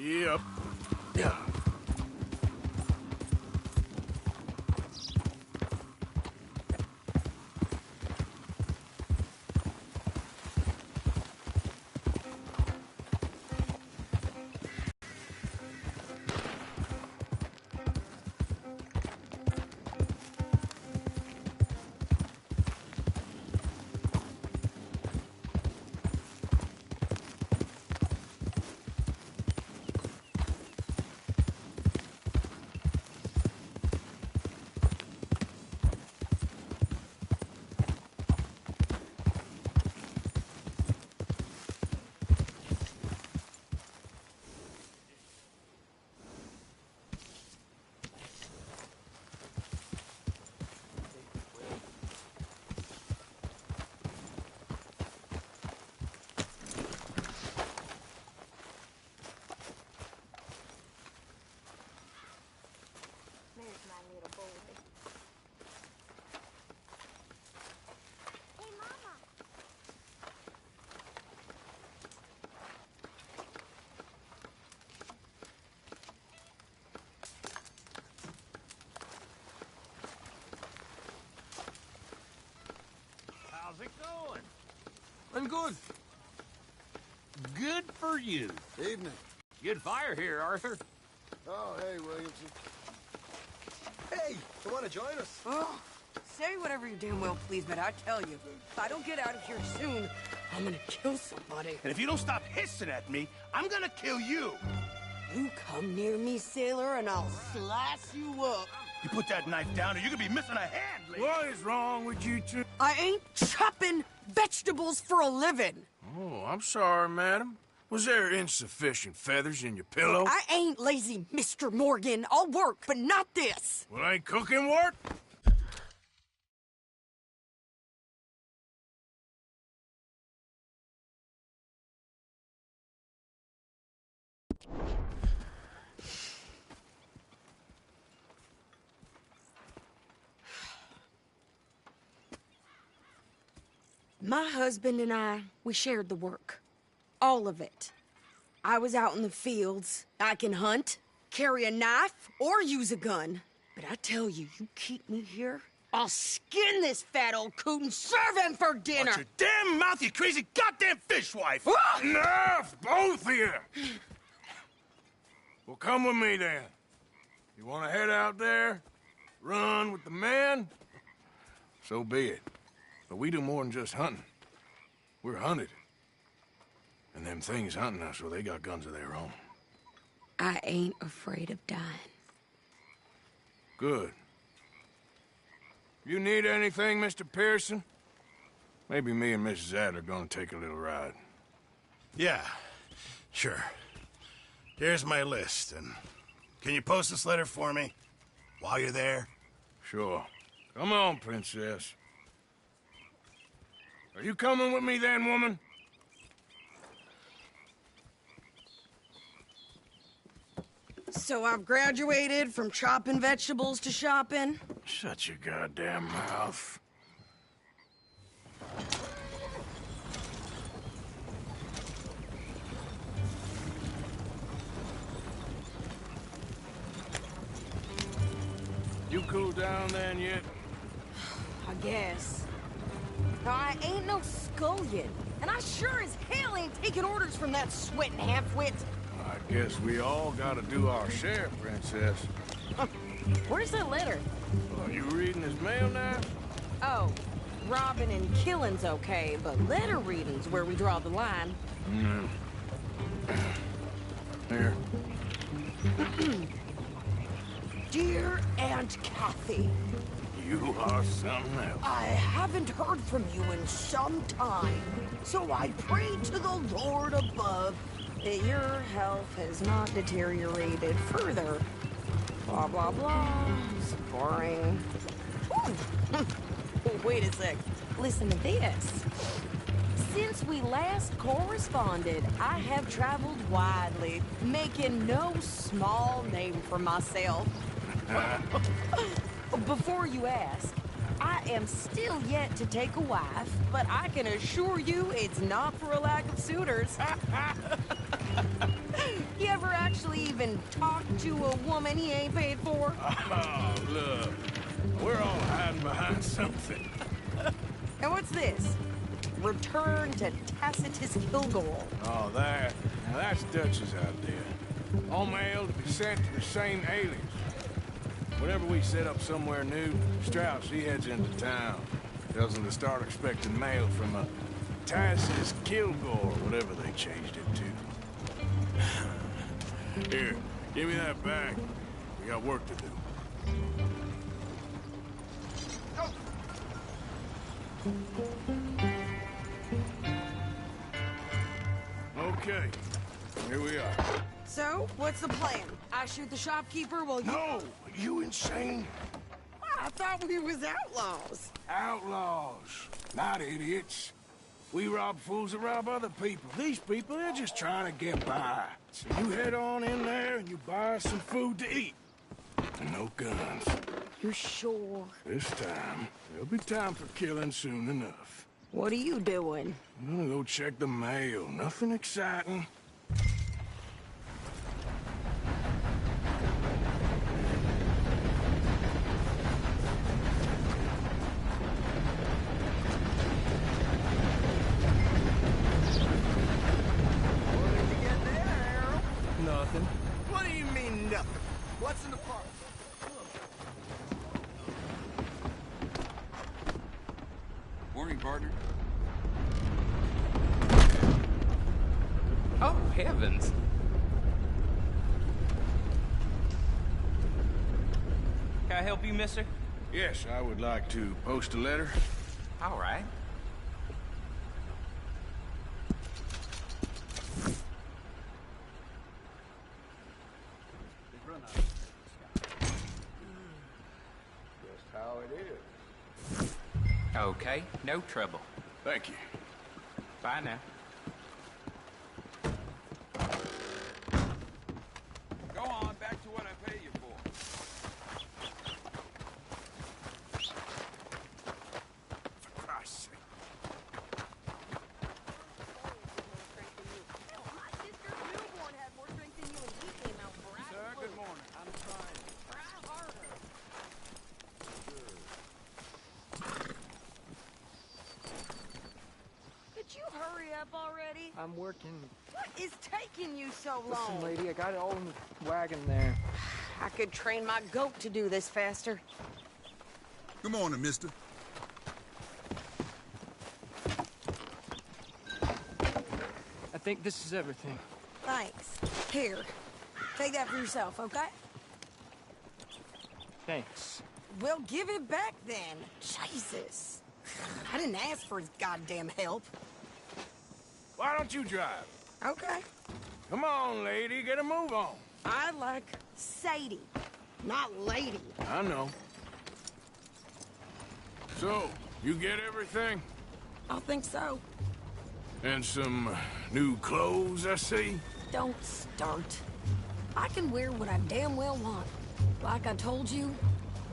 Yep. Yeah. There's my little boy. Hey, Mama. How's it going? I'm good. Good for you. Evening. Good fire here, Arthur. Oh, hey, Williamson. Hey, you want to join us? Oh, say whatever you damn well please, but I tell you, if I don't get out of here soon, I'm gonna kill somebody. And if you don't stop hissing at me, I'm gonna kill you. You come near me, sailor, and I'll slice you up. You put that knife down or you're gonna be missing a hand, lady. What is wrong with you two? I ain't chopping vegetables for a living. Oh, I'm sorry, madam. Was there insufficient feathers in your pillow? I ain't lazy, Mr. Morgan. I'll work, but not this. Well, ain't cooking work? My husband and I, we shared the work. All of it. I was out in the fields. I can hunt, carry a knife, or use a gun. But I tell you, you keep me here, I'll skin this fat old coot and serve him for dinner. Watch your damn mouth, you crazy goddamn fishwife! Ah! Enough, both of you! Well, come with me, then. You want to head out there? Run with the men? So be it. But we do more than just hunting. We're hunted. And them things hunting us, well, they got guns of their own. I ain't afraid of dying. Good. You need anything, Mr. Pearson? Maybe me and Mrs. Adler are gonna take a little ride. Yeah, sure. Here's my list, and can you post this letter for me while you're there? Sure. Come on, Princess. Are you coming with me then, woman? So I've graduated from chopping vegetables to shopping. Shut your goddamn mouth. You cooled down then yet? I guess. Now, I ain't no scullion, and I sure as hell ain't taking orders from that sweating half-wit. I guess we all gotta do our share, Princess. Where's that letter? Are you reading his mail now? Oh, robbing and killing's okay, but letter reading's where we draw the line. Here. Dear Aunt Kathy, You are something else. I haven't heard from you in some time, so I pray to the Lord above that your health has not deteriorated further. Blah, blah, blah. It's boring. Ooh. Wait a sec. Listen to this. Since we last corresponded, I have traveled widely, making no small name for myself. Before you ask, I am still yet to take a wife, but I can assure you it's not for a lack of suitors. You ever actually even talked to a woman he ain't paid for? Oh, look. We're all hiding behind something. And what's this? Return to Tacitus Kilgore. Oh, that. Now that's Dutch's idea. All mail to be sent to the same aliens. Whenever we set up somewhere new, Strauss, he heads into town. Tells them to start expecting mail from a Tacitus Kilgore, whatever they changed it to. Here, give me that bag. We got work to do. Okay, here we are. So, what's the plan? I shoot the shopkeeper while you... No! You insane? I thought we was outlaws. Outlaws, not idiots. We rob fools that rob other people. These people, they're just trying to get by. So you head on in there and you buy us some food to eat. And no guns. You're sure? This time, there'll be time for killing soon enough. What are you doing? I'm gonna go check the mail. Nothing exciting. Nothing. What do you mean, nothing? What's in the park? Morning, partner. Oh, heavens. Can I help you, mister? Yes, I would like to post a letter. All right. Just how it is. Okay, no trouble. Thank you. Bye now. Go on, back to what I pay you for. For Christ's sake. My sister's newborn had more strength than you and he came out bright Sir, blue. good morning. I'm trying. Try harder. Could you hurry up already? I'm working. What is taking you so Listen, long? lady, I got it all in the wagon there. I could train my goat to do this faster. Good morning, mister. I think this is everything. Thanks. Here, take that for yourself, okay? Thanks. Well, give it back then. Jesus. I didn't ask for his goddamn help. Why don't you drive? Okay. Come on, lady, get a move on. I like Sadie, not lady. I know. So, you get everything? I think so. And some new clothes, I see? Don't start. I can wear what I damn well want. Like I told you,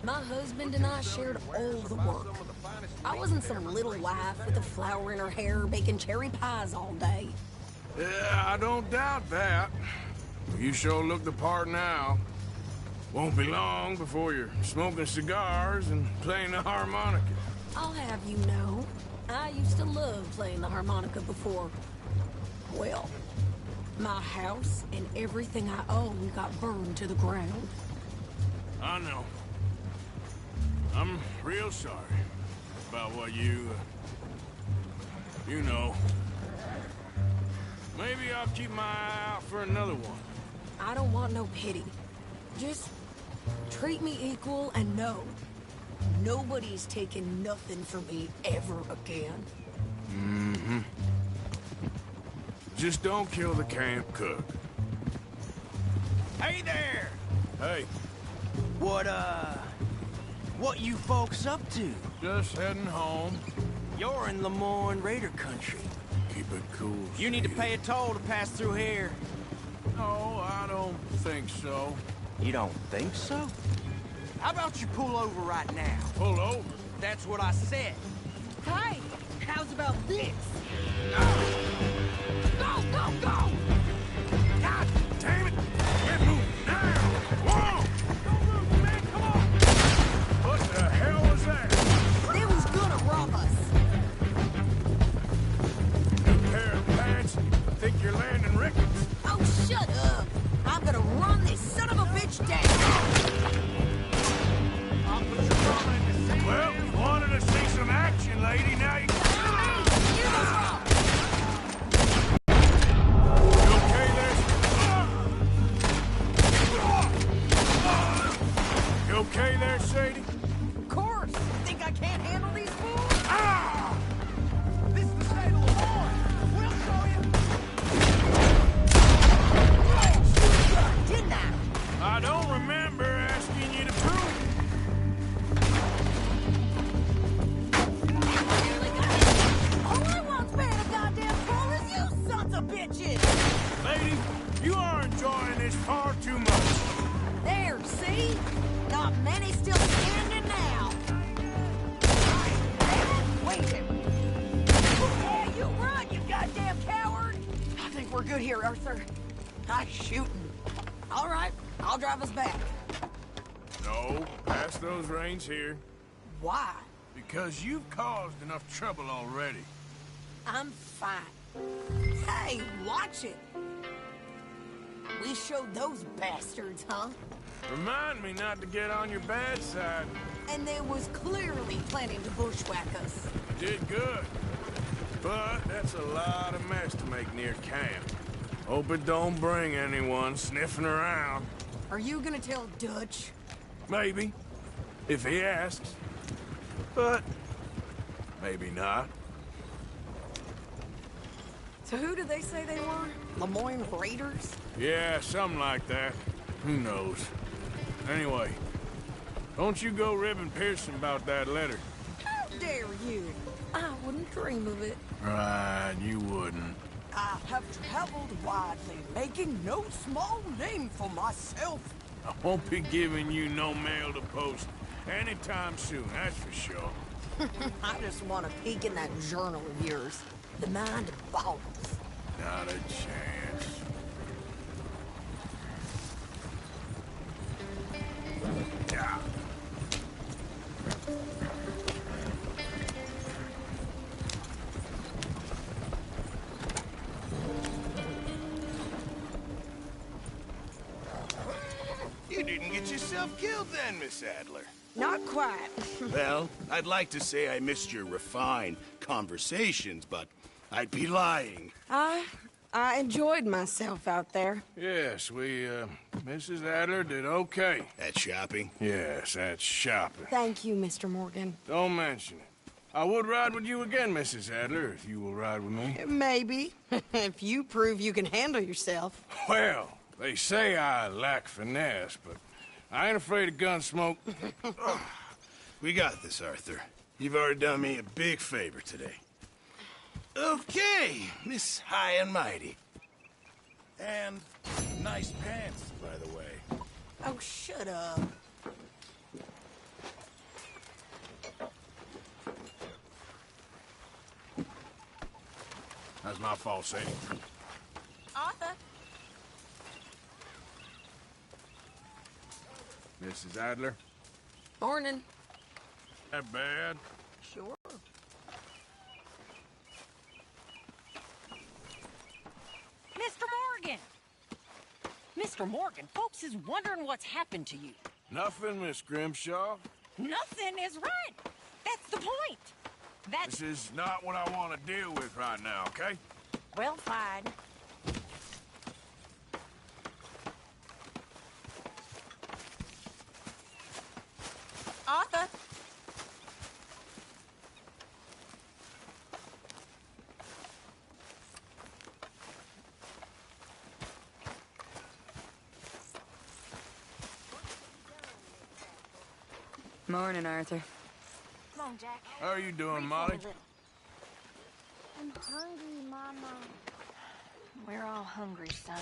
my husband and I shared all the work. I wasn't some little wife with a flower in her hair baking cherry pies all day. Yeah, I don't doubt that. You sure look the part now. Won't be long before you're smoking cigars and playing the harmonica. I'll have you know, I used to love playing the harmonica before. Well, my house and everything I own got burned to the ground. I know. I'm real sorry about what you know. Maybe I'll keep my eye out for another one. I don't want no pity. Just treat me equal and know nobody's taking nothing from me ever again. Mm-hmm. Just don't kill the camp cook. Hey there! Hey, What you folks up to? just heading home. You're in Lemoyne Raider country. Keep it cool. You need to Sadie. pay a toll to pass through here. No, I don't think so. You don't think so? How about you pull over right now? Pull over. That's what I said. Hey, how's about this? God damn it! good here, Arthur. Nice shooting. All right, I'll drive us back. No, pass those reins here. Why? Because you've caused enough trouble already. I'm fine. Hey, watch it. We showed those bastards, huh? Remind me not to get on your bad side. And they was clearly planning to bushwhack us. You did good. But that's a lot of mess to make near camp. Hope it don't bring anyone sniffing around. Are you gonna tell Dutch? Maybe, if he asks. But maybe not. So who did they say they were? Lemoyne Raiders? Yeah, something like that. Who knows? Anyway, don't you go ribbing Pearson about that letter. How dare you? I wouldn't dream of it. Right, you wouldn't. I have traveled widely, making no small name for myself. I won't be giving you no mail to post anytime soon, that's for sure. I just want to peek in that journal of yours. The mind boggles. Not a chance. Yeah. You didn't get yourself killed then, Miss Adler. Not quite. Well, I'd like to say I missed your refined conversations, but I'd be lying. I enjoyed myself out there. Yes, Mrs. Adler did okay. At shopping? Yes, that's shopping. Thank you, Mr. Morgan. Don't mention it. I would ride with you again, Mrs. Adler, if you will ride with me. Maybe. If you prove you can handle yourself. Well, they say I lack finesse, but I ain't afraid of gun smoke. We got this, Arthur. You've already done me a big favor today. Okay, Miss High and Mighty. And nice pants, by the way. Oh, shut up. That's my fault, Sadie. Arthur. Mrs. Adler? Morning. That bad? Sure. Mr. Morgan! Mr. Morgan, folks is wondering what's happened to you. Nothing, Miss Grimshaw. Nothing is right. That's the point. That's... This is not what I want to deal with right now, okay? Well, fine. Arthur. Morning, Arthur. Come on, Jack. How are you doing, Molly? I'm hungry, Mama. We're all hungry, son.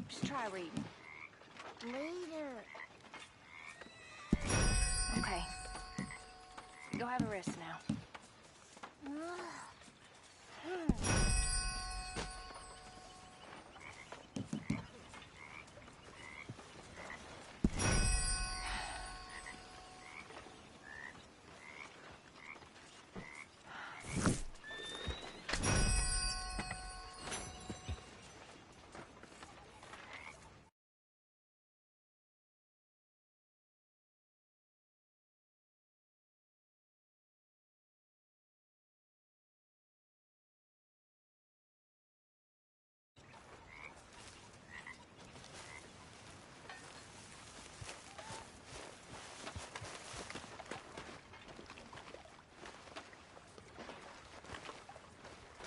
Just try reading. Later. Okay. Go have a rest now.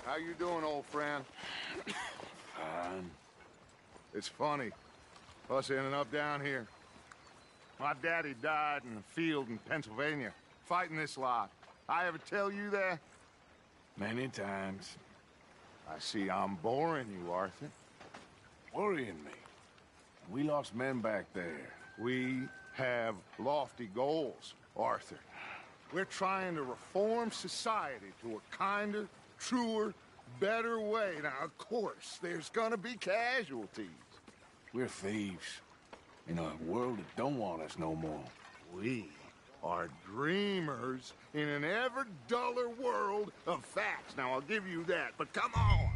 How you doing, old friend? Fine. It's funny, us ending up down here. My daddy died in a field in Pennsylvania, fighting this lot. I ever tell you that? Many times. I see I'm boring you, Arthur. Worrying me. We lost men back there. We have lofty goals, Arthur. We're trying to reform society to a kinder, truer, better way. Now, of course, there's gonna be casualties. We're thieves in a world that don't want us no more. We are dreamers in an ever duller world of facts. Now, I'll give you that, but come on.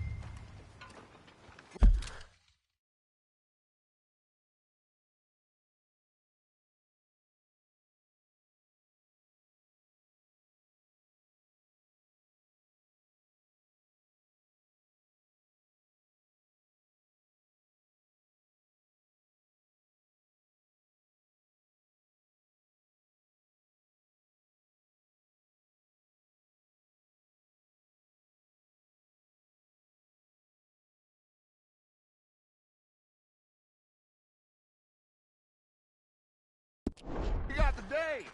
You got the day.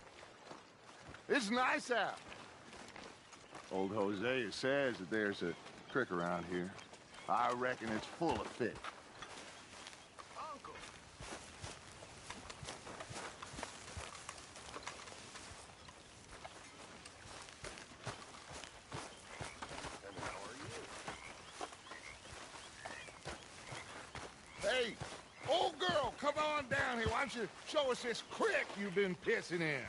It's nice out. Old Hosea says that there's a creek around here. I reckon it's full of fish. Uncle. And how are you? Hey, old girl, come on down here. Why don't you show us this creek you've been pissing in?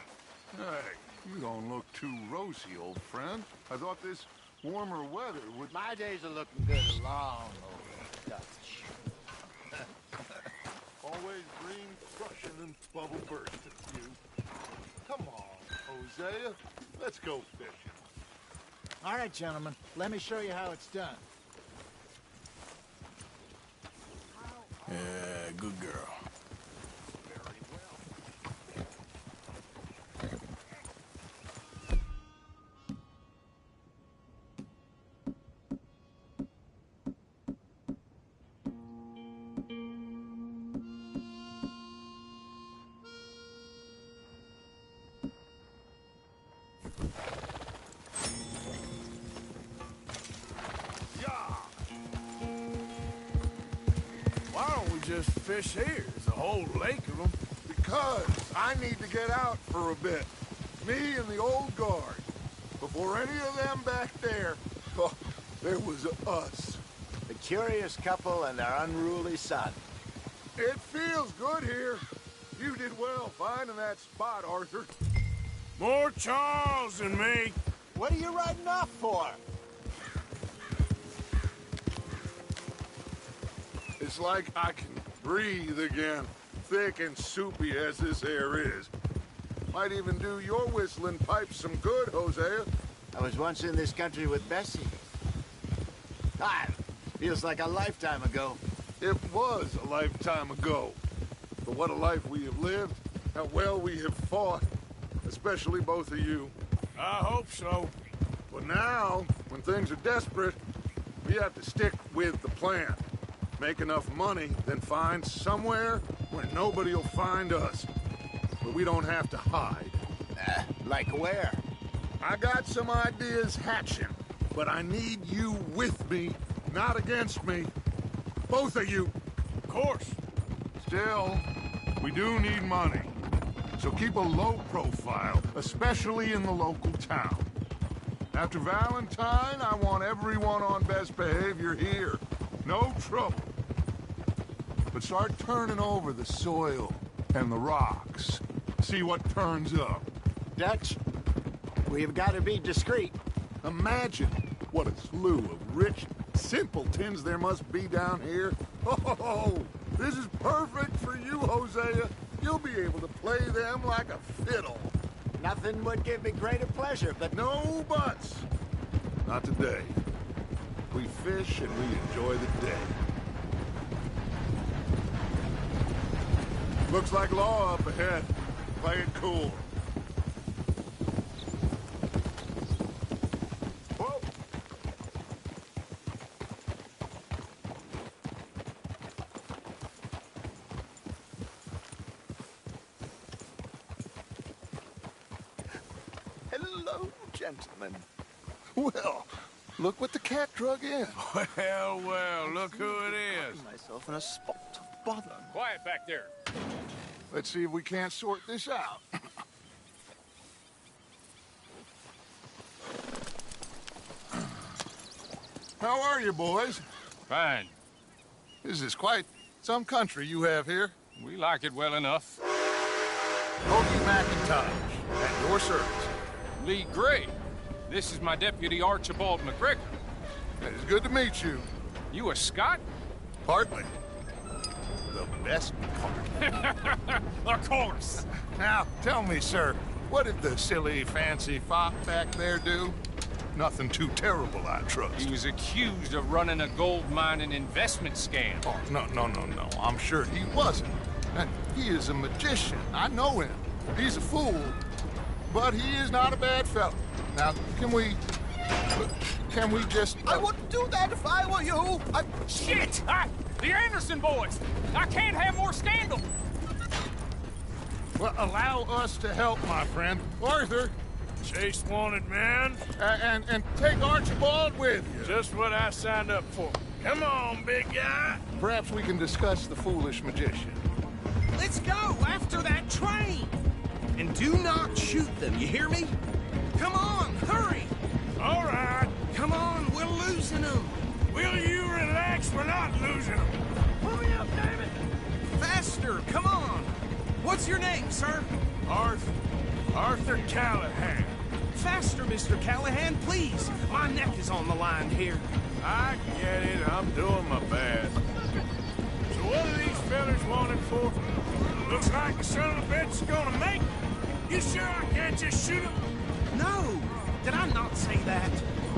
Hey, you don't look too rosy, old friend. I thought this warmer weather would... My days are looking good along over Dutch. Always green, crushing, and bubble bursting, you. Come on, Hosea. Let's go fishing. All right, gentlemen. Let me show you how it's done. Yeah, good girl. Why don't we just fish here? There's a whole lake of them. Because I need to get out for a bit. Me and the old guard. Before any of them back there, oh, there was us. The curious couple and their unruly son. It feels good here. You did well finding that spot, Arthur. More Charles than me. What are you riding off for? It's like I can breathe again, thick and soupy as this air is. Might even do your whistling pipes some good, Hosea. I was once in this country with Bessie. Ah, feels like a lifetime ago. It was a lifetime ago. But what a life we have lived, how well we have fought, especially both of you. I hope so. But now, when things are desperate, we have to stick with the plan. Make enough money, then find somewhere where nobody will find us. Where we don't have to hide. Like where? I got some ideas hatching, but I need you with me, not against me. Both of you. Of course. Still, we do need money. So keep a low profile, especially in the local town. After Valentine, I want everyone on best behavior here. No trouble. But start turning over the soil and the rocks. See what turns up. Dutch, we've got to be discreet. Imagine what a slew of rich simpletons there must be down here. Oh, this is perfect for you, Hosea. You'll be able to play them like a fiddle. Nothing would give me greater pleasure, but... No buts. Not today. We fish and we enjoy the day. Looks like law up ahead. Play it cool. Whoa. Hello, gentlemen. Well, look what the cat drug in. Well, well, look who it is. Myself in a spot of bother. Quiet back there. Let's see if we can't sort this out. How are you, boys? Fine. This is quite some country you have here. We like it well enough. Hoagie McIntosh, at your service. Lee Gray. This is my deputy Archibald McGregor. It's good to meet you. You a Scot? Partly. The best part. Of course. Now, tell me, sir, what did the silly, fancy fop back there do? Nothing too terrible, I trust. He was accused of running a gold mining investment scam. Oh, no. I'm sure he wasn't. He is a magician. I know him. He's a fool, but he is not a bad fellow. Now, can we just... I wouldn't do that if I were you. Shit! The Anderson boys! I can't have more scandal! Well, allow us to help, my friend. Arthur! Chase wanted man. And take Archibald with you. Just what I signed up for. Come on, big guy. Perhaps we can discuss the foolish magician. Let's go after that train. And do not shoot them, you hear me? Come on, hurry. All right. Come on, we're losing them. Will you relax? We're not losing them. Pull me up, David. Faster, come on. What's your name, sir? Arthur Callahan. Faster, Mr. Callahan, please. My neck is on the line here. I get it. I'm doing my best. So what are these fellas wanted for? Looks like the son of a bitch is gonna make it. You sure I can't just shoot him? No. Did I not say that?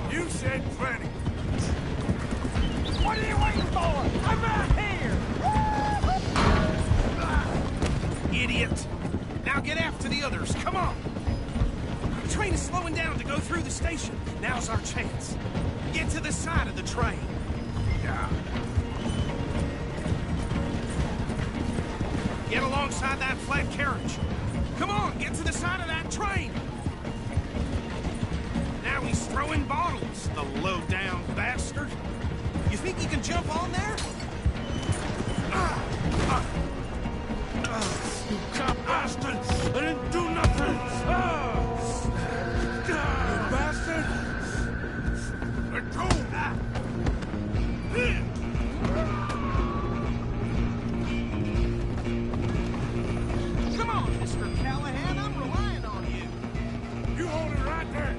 You said plenty. What are you waiting for? I'm right here! Idiot! Now get after the others, come on! The train is slowing down to go through the station. Now's our chance. Get to the side of the train. Yeah. Get alongside that flat carriage. Come on, get to the side of that train! Now he's throwing bottles, the low-down bastard. You think you can jump on there? You cop bastard! I didn't do nothing! You bastard! Let go! Come on, Mr. Callahan, I'm relying on you. You hold it right there!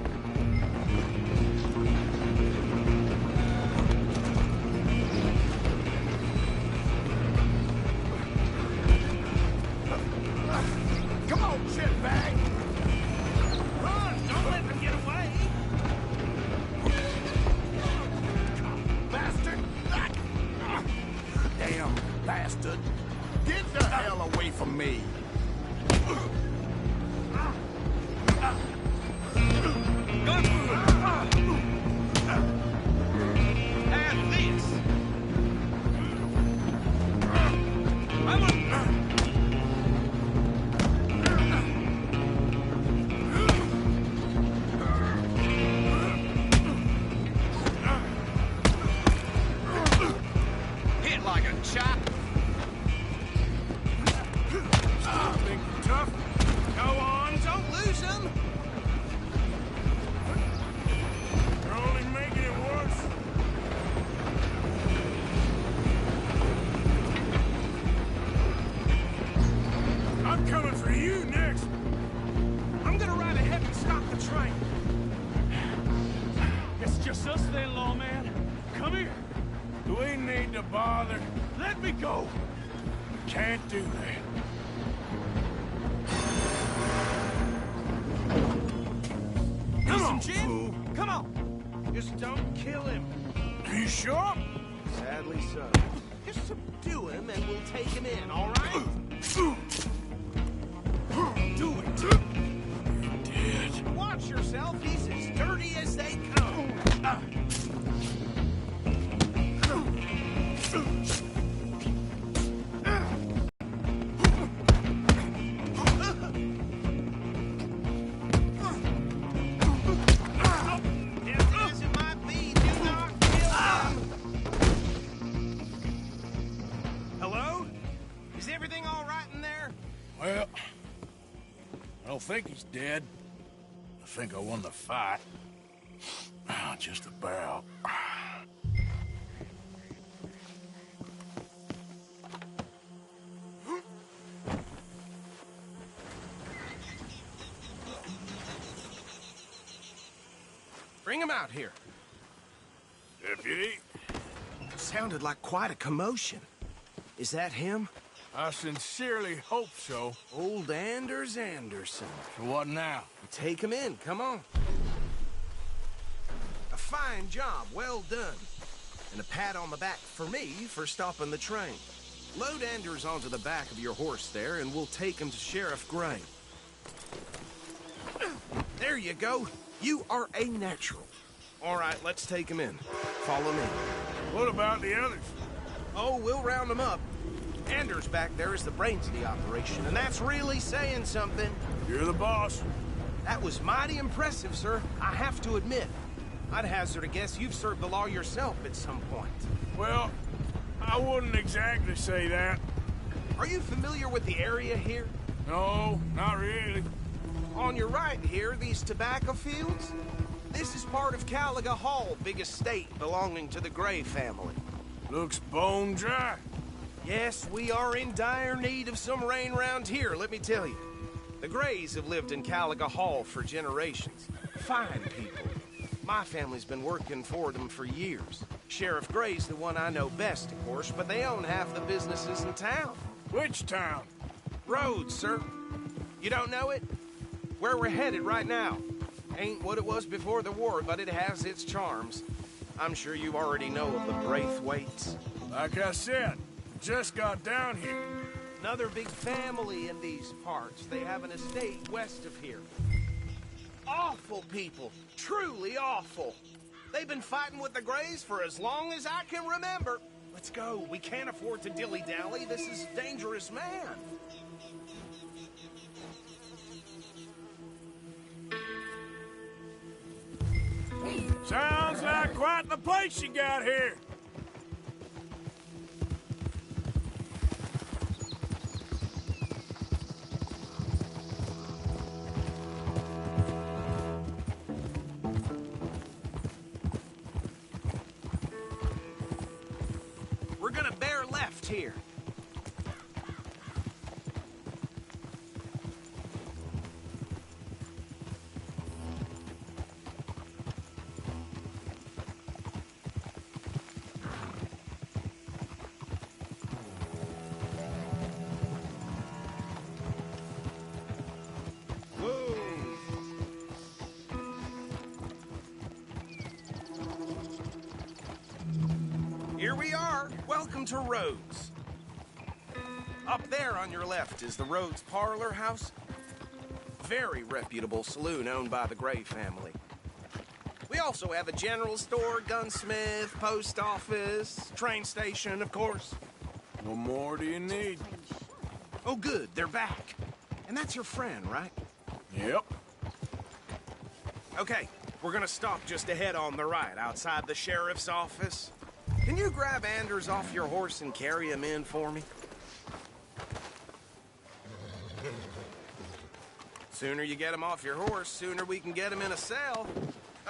Come on, shitbag! Run! Don't let them get away! Bastard! Damn bastard. Get the hell away from me. And this! Hit like a chop. Think you're tough? Go on, don't lose them! You're only making it worse. I'm coming for you next. I'm gonna ride ahead and stop the train. It's just us then, lawman. Come here. Do we need to bother? Let me go. Can't do that. Listen, Jim, come on. Just don't kill him. Are you sure? Sadly so. Just subdue him and we'll take him in, all right? Do it. You're dead. Watch yourself. He's as dirty as they come. As it might be, do not kill him. Hello? Is everything all right in there? Well, I don't think he's dead. I think I won the fight. Just about. Bring him out here. Deputy? Sounded like quite a commotion. Is that him? I sincerely hope so. Old Anders Anderson. So what now? Take him in, come on. A fine job, well done. And a pat on the back for me for stopping the train. Load Anders onto the back of your horse there, and we'll take him to Sheriff Gray. There you go. You are a natural. All right, let's take him in. Follow me. What about the others? Oh, we'll round them up. Anders back there is the brains of the operation, and that's really saying something. You're the boss. That was mighty impressive, sir. I have to admit. I'd hazard a guess you've served the law yourself at some point. Well, I wouldn't exactly say that. Are you familiar with the area here? No, not really. On your right here, these tobacco fields? This is part of Caliga Hall, big estate belonging to the Gray family. Looks bone dry. Yes, we are in dire need of some rain round here, let me tell you. The Grays have lived in Caliga Hall for generations. Fine people. My family's been working for them for years. Sheriff Gray's the one I know best, of course, but they own half the businesses in town. Which town? Rhodes, sir. You don't know it? Where we're headed right now. Ain't what it was before the war, but it has its charms. I'm sure you already know of the Braithwaites. Like I said, just got down here. Another big family in these parts. They have an estate west of here. Awful people. Truly awful. They've been fighting with the Grays for as long as I can remember. Let's go. We can't afford to dilly-dally. This is a dangerous man. Sounds like quite the place you got here. We're gonna bear left here. Here we are. Welcome to Rhodes. Up there on your left is the Rhodes Parlor House. Very reputable saloon owned by the Gray family. We also have a general store, gunsmith, post office, train station, of course. What more do you need? Oh, good. They're back. And that's your friend, right? Yep. Okay, we're gonna stop just ahead on the right, outside the sheriff's office. Can you grab Anders off your horse and carry him in for me? Sooner you get him off your horse, sooner we can get him in a cell.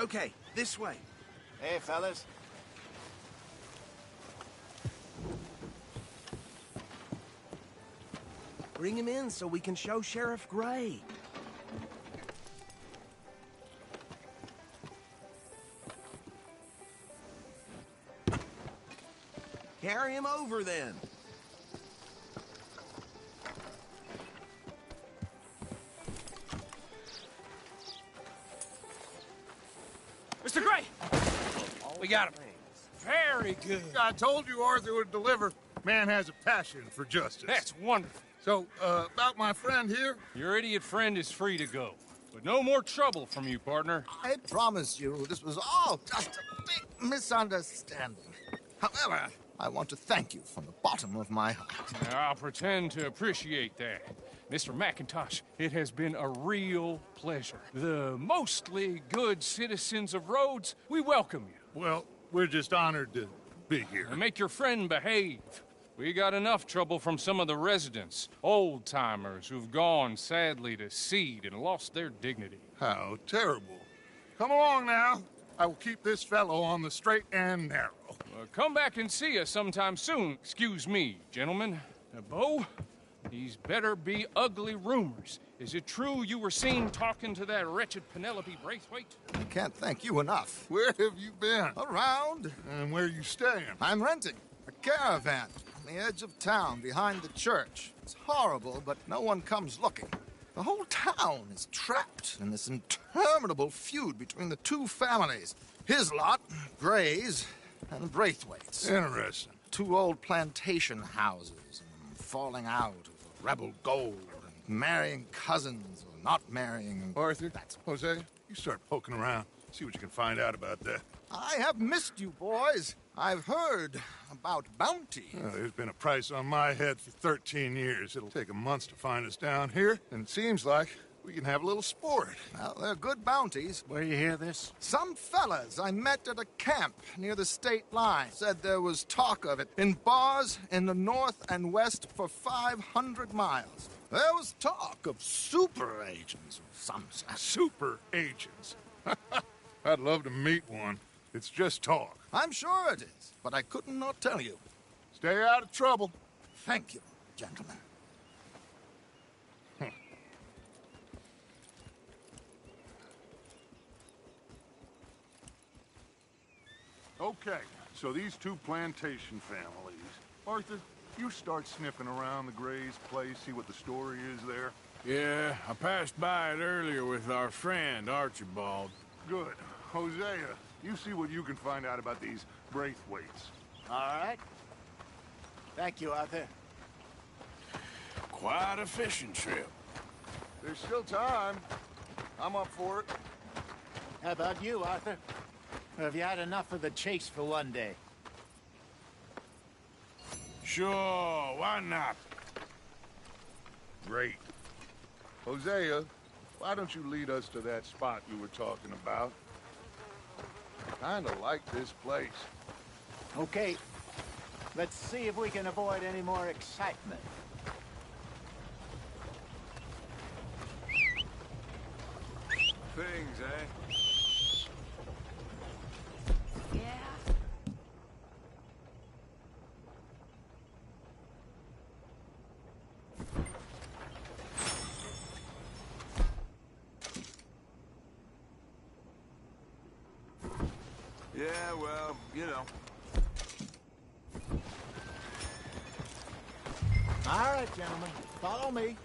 Okay, this way. Hey, fellas. Bring him in so we can show Sheriff Gray. Carry him over, then. Mr. Gray! We got him. Very good. I told you Arthur would deliver. Man has a passion for justice. That's wonderful. So, about my friend here? Your idiot friend is free to go. But no more trouble from you, partner. I promise you this was all just a big misunderstanding. However, I want to thank you from the bottom of my heart. I'll pretend to appreciate that. Mr. McIntosh, it has been a real pleasure. The mostly good citizens of Rhodes, we welcome you. Well, we're just honored to be here. And make your friend behave. We got enough trouble from some of the residents, old-timers who've gone, sadly, to seed and lost their dignity. How terrible. Come along now. I will keep this fellow on the straight and narrow. Come back and see us sometime soon. Excuse me, gentlemen. Bo, these better be ugly rumors Is it true you were seen talking to that wretched Penelope Braithwaite? I can't thank you enough. Where have you been? Around. And where you staying? I'm renting a caravan on the edge of town behind the church. It's horrible, but no one comes looking. The whole town is trapped in this interminable feud between the two families. His lot, Gray's, and Braithwaite's. Interesting. Two old plantation houses, and falling out of rebel gold, and marrying cousins or not marrying. Arthur, Hosea, you start poking around. See what you can find out about that. I have missed you, boys. I've heard about bounty. There's been a price on my head for 13 years. It'll take 'em months to find us down here, and it seems like we can have a little sport. Well, they're good bounties. Where you hear this? Some fellas I met at a camp near the state line said there was talk of it in bars in the north and west for 500 miles. There was talk of super agents of some sort. Super agents? I'd love to meet one. It's just talk. I'm sure it is, but I couldn't not tell you. Stay out of trouble. Thank you, gentlemen. Okay, so these two plantation families. Arthur, you start sniffing around the Gray's place, see what the story is there. Yeah, I passed by it earlier with our friend, Archibald. Good. Hosea, you see what you can find out about these Braithwaites. All right. Thank you, Arthur. Quite a fishing trip. There's still time. I'm up for it. How about you, Arthur? Or have you had enough of the chase for one day? Sure, why not? Great. Hosea, why don't you lead us to that spot you were talking about? I kinda like this place. Okay. Let's see if we can avoid any more excitement. Things, eh? Yeah, well, you know. All right, gentlemen. Follow me.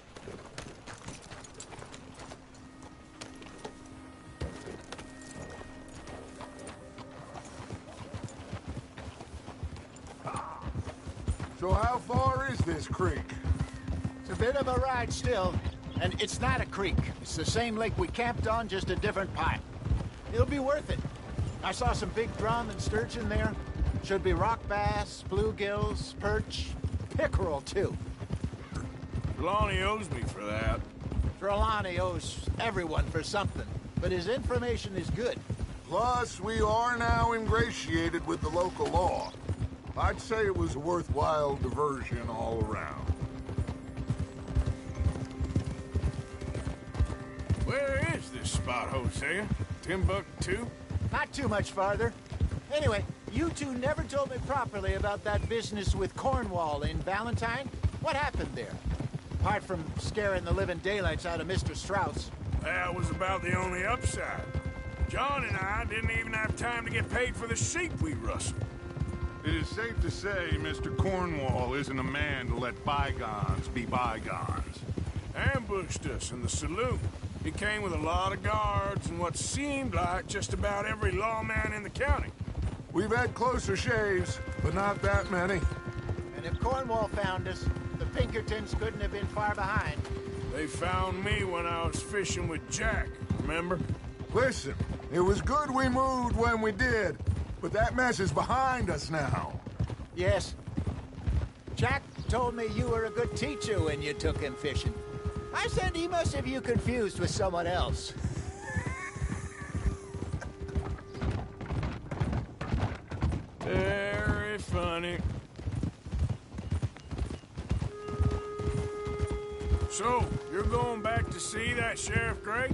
So how far is this creek? It's a bit of a ride still, and it's not a creek. It's the same lake we camped on, just a different part. It'll be worth it. I saw some big drum and sturgeon there. Should be rock bass, bluegills, perch, pickerel, too. Trelawney owes me for that. Trelawney owes everyone for something, but his information is good. Plus, we are now ingratiated with the local law. I'd say it was a worthwhile diversion all around. Where is this spot, Hosea? Timbuktu? Not too much farther. Anyway, you two never told me properly about that business with Cornwall in Valentine. What happened there? Apart from scaring the living daylights out of Mr. Strauss. That was about the only upside. John and I didn't even have time to get paid for the sheep we rustled. It is safe to say Mr. Cornwall isn't a man to let bygones be bygones. Ambushed us in the saloon. He came with a lot of guards and what seemed like just about every lawman in the county. We've had closer shaves, but not that many. And if Cornwall found us, the Pinkertons couldn't have been far behind. They found me when I was fishing with Jack, remember? Listen, it was good we moved when we did, but that mess is behind us now. Yes. Jack told me you were a good teacher when you took him fishing. I said he must have you confused with someone else. Very funny. So, you're going back to see that Sheriff Gray?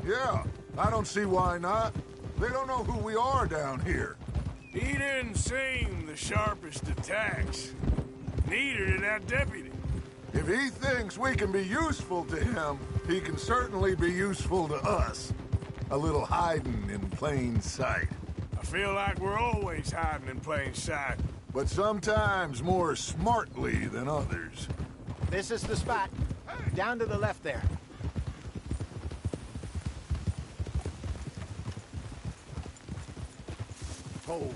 Yeah, I don't see why not. They don't know who we are down here. He didn't seem the sharpest attacks. Neither did that deputy. If he thinks we can be useful to him, he can certainly be useful to us. A little hiding in plain sight. I feel like we're always hiding in plain sight. But sometimes more smartly than others. This is the spot. Down to the left there. Hold.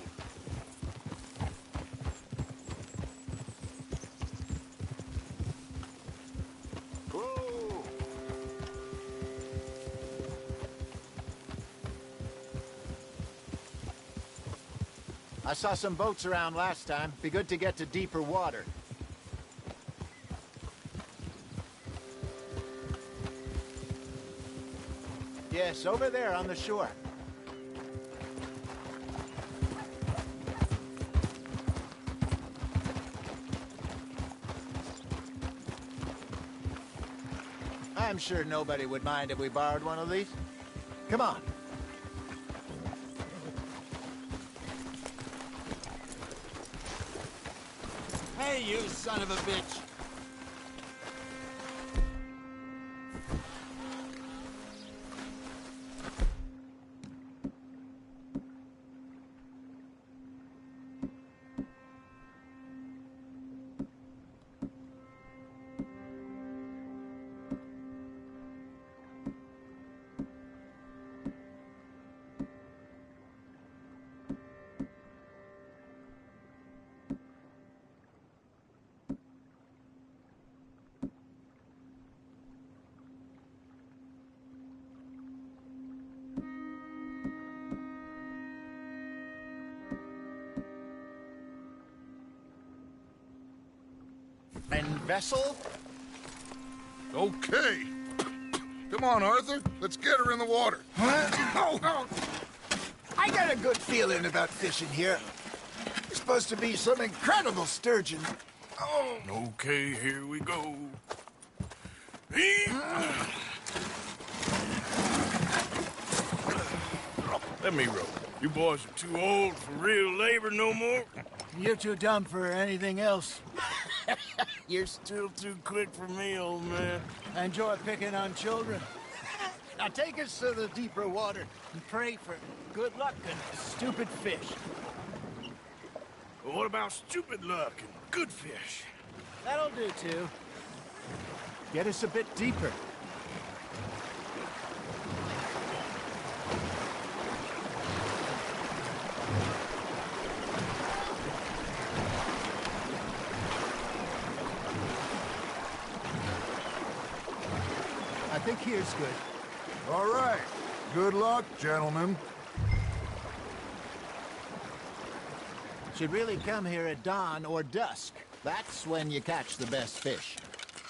Whoa. I saw some boats around last time. Be good to get to deeper water. Yes, over there on the shore. I'm sure nobody would mind if we borrowed one of these. Come on. Hey, you son of a bitch! And vessel? Okay. Come on, Arthur. Let's get her in the water. Oh. I got a good feeling about fishing here. It's supposed to be some incredible sturgeon. Oh. Okay, here we go. Let me row. You boys are too old for real labor no more. You're too dumb for anything else. You're still too quick for me, old man. I enjoy picking on children. Now take us to the deeper water and pray for good luck and stupid fish. Well, what about stupid luck and good fish? That'll do, too. Get us a bit deeper. I think here's good. All right. Good luck, gentlemen. Should really come here at dawn or dusk. That's when you catch the best fish.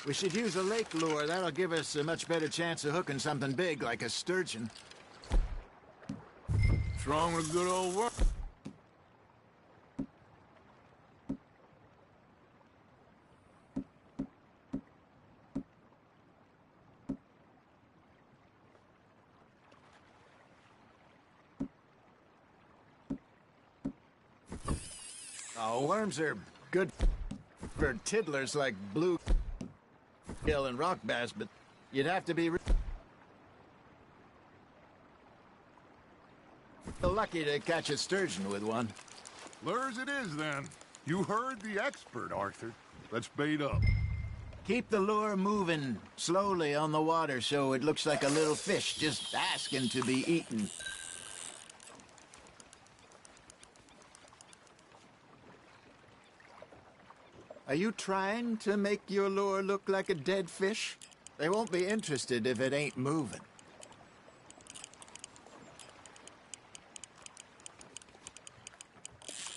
We should use a lake lure. That'll give us a much better chance of hooking something big like a sturgeon. What's wrong with good old work? Oh, worms are good for tiddlers like blue gill and rock bass, but you'd have to be lucky to catch a sturgeon with one. Lures it is, then. You heard the expert, Arthur. Let's bait up. Keep the lure moving slowly on the water so it looks like a little fish just asking to be eaten. Are you trying to make your lure look like a dead fish? They won't be interested if it ain't moving.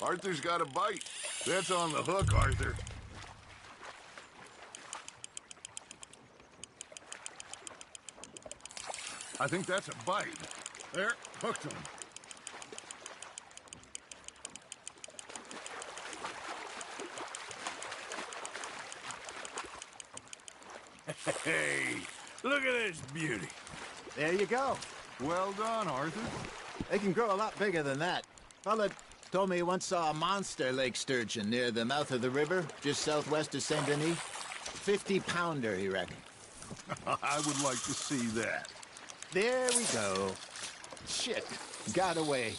Arthur's got a bite. That's on the hook, Arthur. I think that's a bite. There, hooked him. Hey, look at this beauty. There you go. Well done, Arthur. They can grow a lot bigger than that. Fella told me he once saw a monster lake sturgeon near the mouth of the river, just southwest of Saint Denis. 50-pounder, he reckoned. I would like to see that. There we go. Shit, got away.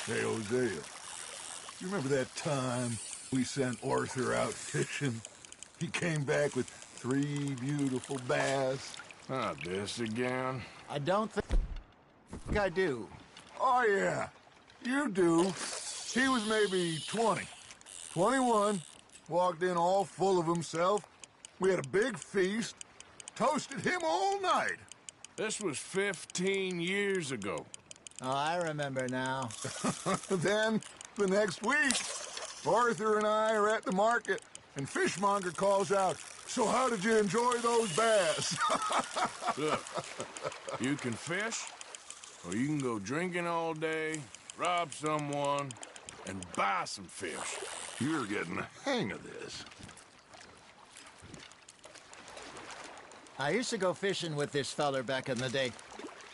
Hey, Hosea, you remember that time we sent Arthur out fishing? He came back with 3 beautiful bass. Not this again. I don't think I do. Oh, yeah, you do. He was maybe 20, 21, walked in all full of himself. We had a big feast, toasted him all night. This was 15 years ago. Oh, I remember now. Then, the next week, Arthur and I are at the market, and Fishmonger calls out, "So how did you enjoy those bass?" Look, you can fish, or you can go drinking all day, rob someone, and buy some fish. You're getting the hang of this. I used to go fishing with this feller back in the day.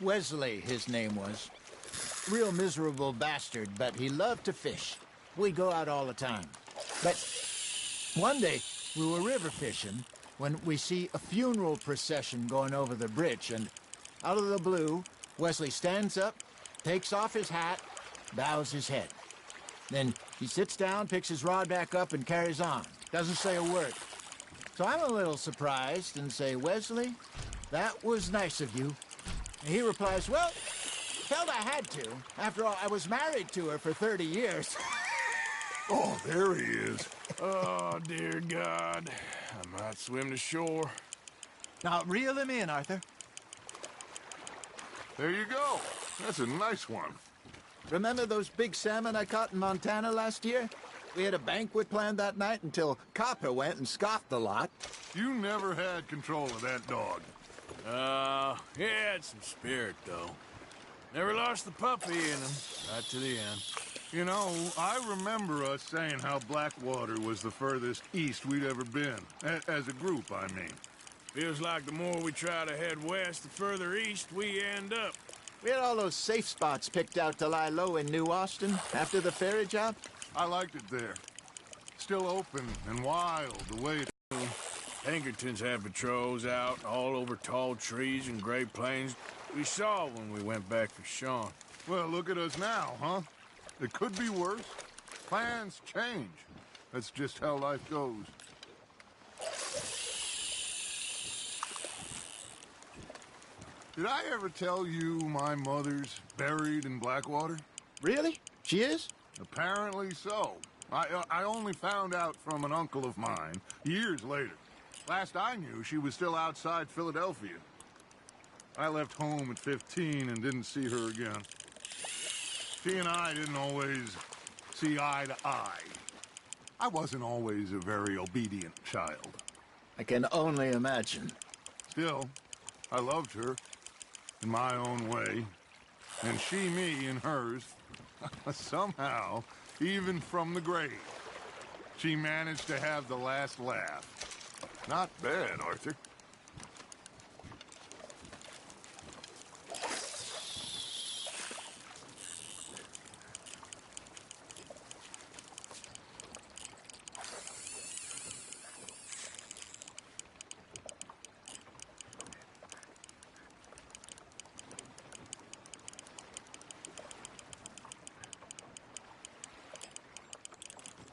Wesley, his name was. Real miserable bastard, but he loved to fish. We'd go out all the time. But one day, we were river fishing when we see a funeral procession going over the bridge, and out of the blue, Wesley stands up, takes off his hat, bows his head. Then he sits down, picks his rod back up, and carries on. Doesn't say a word. So I'm a little surprised and say, "Wesley, that was nice of you." And he replies, "Well, felt I had to. After all, I was married to her for 30 years. Oh, there he is. Oh, dear God. I might swim to shore. Now, reel him in, Arthur. There you go. That's a nice one. Remember those big salmon I caught in Montana last year? We had a banquet planned that night until Copper went and scoffed the lot. You never had control of that dog. He had some spirit, though. Never lost the puppy in him, right to the end. You know, I remember us saying how Blackwater was the furthest east we'd ever been. As a group, I mean. Feels like the more we try to head west, the further east we end up. We had all those safe spots picked out to lie low in New Austin after the ferry job. I liked it there. Still open and wild the way it... Pinkertons had patrols out all over tall trees and Great Plains. We saw when we went back for Sean. Well, look at us now, huh? It could be worse. Plans change. That's just how life goes. Did I ever tell you my mother's buried in Blackwater? Really? She is? Apparently so. I only found out from an uncle of mine years later. Last I knew, she was still outside Philadelphia. I left home at 15 and didn't see her again. She and I didn't always see eye to eye. I wasn't always a very obedient child. I can only imagine. Still, I loved her in my own way, and she me in hers. Somehow, even from the grave, she managed to have the last laugh. Not bad, Arthur.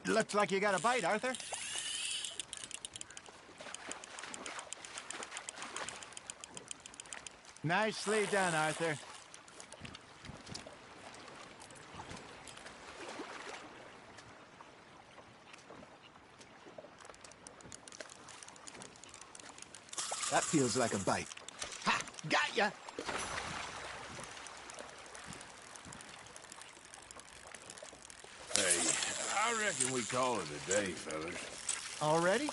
Looks like you got a bite, Arthur. Nicely done, Arthur. That feels like a bite. Ha! Got ya! Hey, I reckon we call it a day, fellas. Already?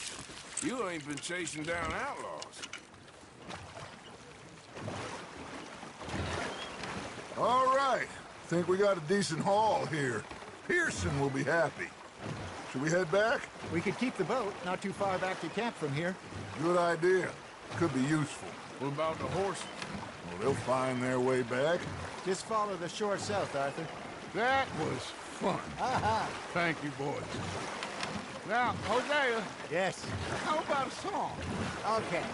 You ain't been chasing down outlaws. All right. Think we got a decent haul here. Pearson will be happy. Should we head back? We could keep the boat not too far back to camp from here. Good idea. Could be useful. What about the horses? Well, they'll find their way back. Just follow the shore south, Arthur. That was fun. Aha! Thank you, boys. Now, Hosea, Yes. how about a song? Okay.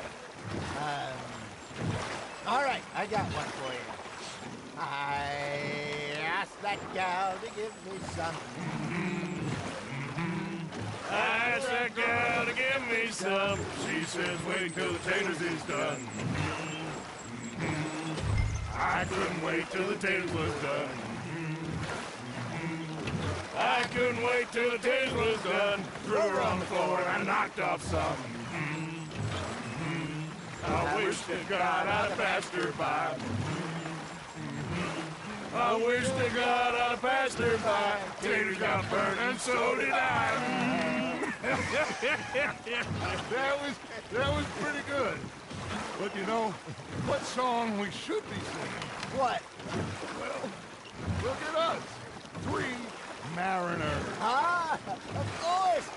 All right, I got one for you. I asked that gal to give me some. I asked that gal to give me some. She says wait till the taters is done. I couldn't wait till the taters was done. I couldn't wait till the taters was done. Threw her on the floor and I knocked off some. I wish to God I'd passed her by. I wish to God I'd passed her by. Taters got burned and so did I. that was pretty good. But you know, what song we should be singing? What? Well, look at us. 3 mariners. Ah, of course.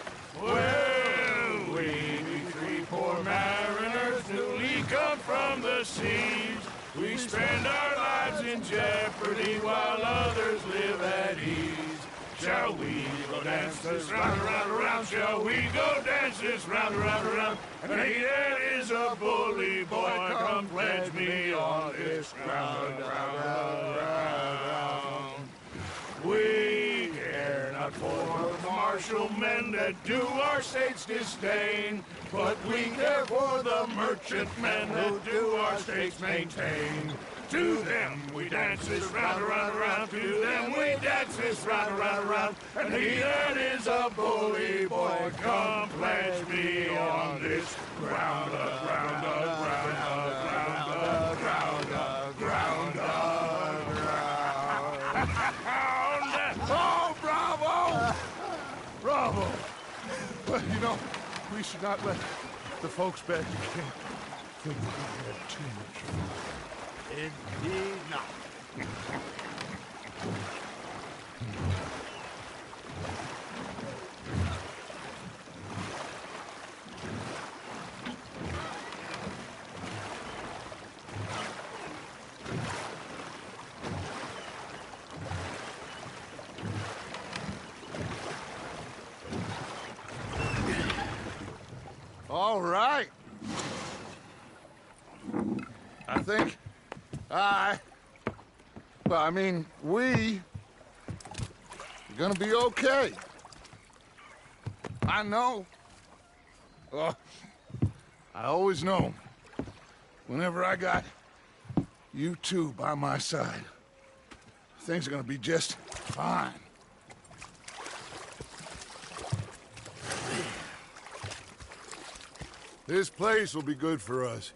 Well, we be 3 poor mariners newly come from the seas. We spend our lives in jeopardy while others live at ease. Shall we go dance this round, around, around? Shall we go dance this round, around, around? And he that is a bully boy, come pledge me on this ground, round. We care not for the martial men that do our states disdain, but we care for the merchant men who do our states maintain. To them we dance this round, around, around. To them we dance this round, around, around. And he that is a bully boy, come pledge me on this ground, ground, ground, ground, ground, ground, ground. Oh, bravo! Bravo! Well, you know, we should not let the folks back in camp think we had too much fun. Indeed not. All right. I think we are gonna be okay. I know. I always know. Whenever I got you two by my side, things are gonna be just fine. This place will be good for us.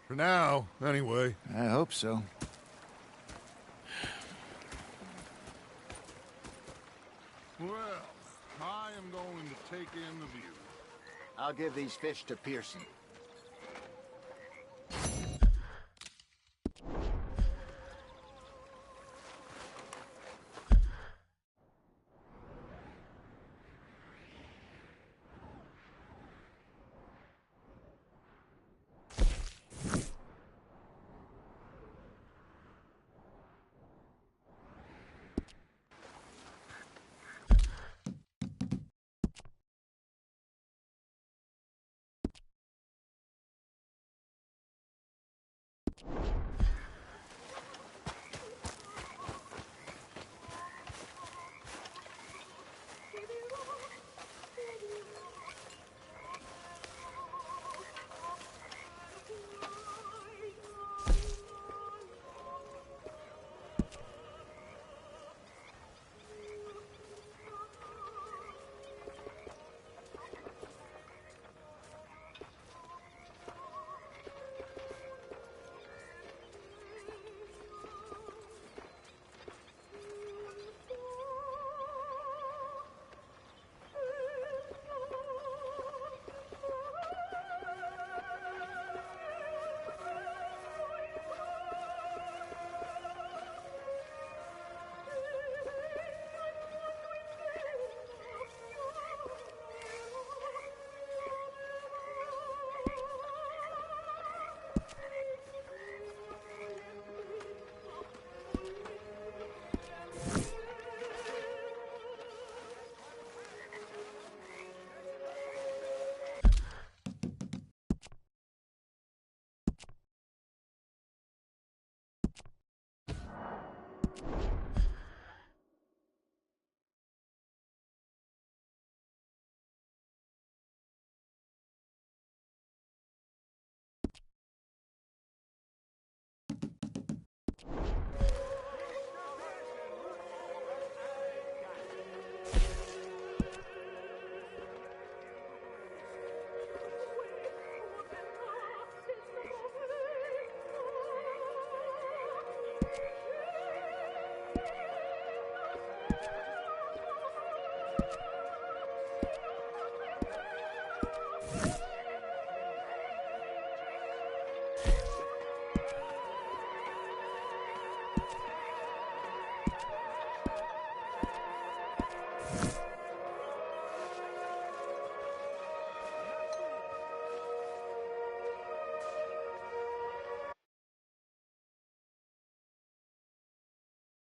For now, anyway. I hope so. Well, I am going to take in the view. I'll give these fish to Pearson.